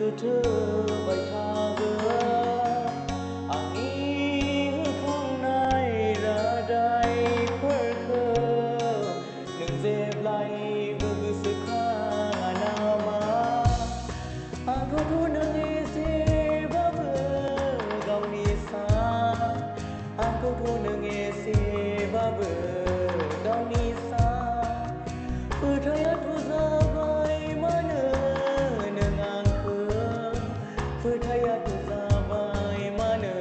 sự thơ bài tha gỡ angin không nai ra đây khơi khờ đừng dẹp lại vừa sự khang nama aku tu nangisi babu kau nisa aku tu nangisi babu kau nisa percaya tu sabai mana nengangku percaya tu sabai mana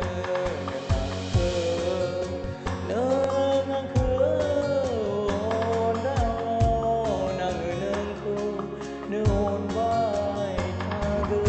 nengangku ondau nang nengku neon bai thaga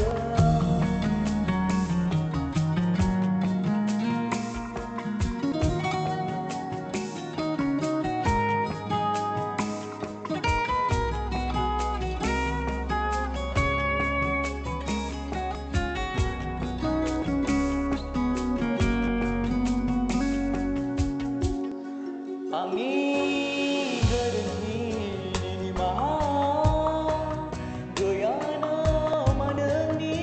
angin gerhini di maha goyana madeng di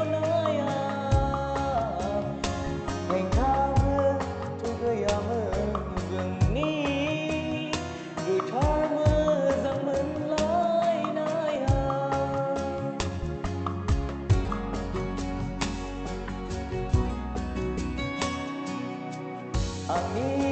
onaya heng thame tu goyama gengni guitar mơ rằng mình lai naya angin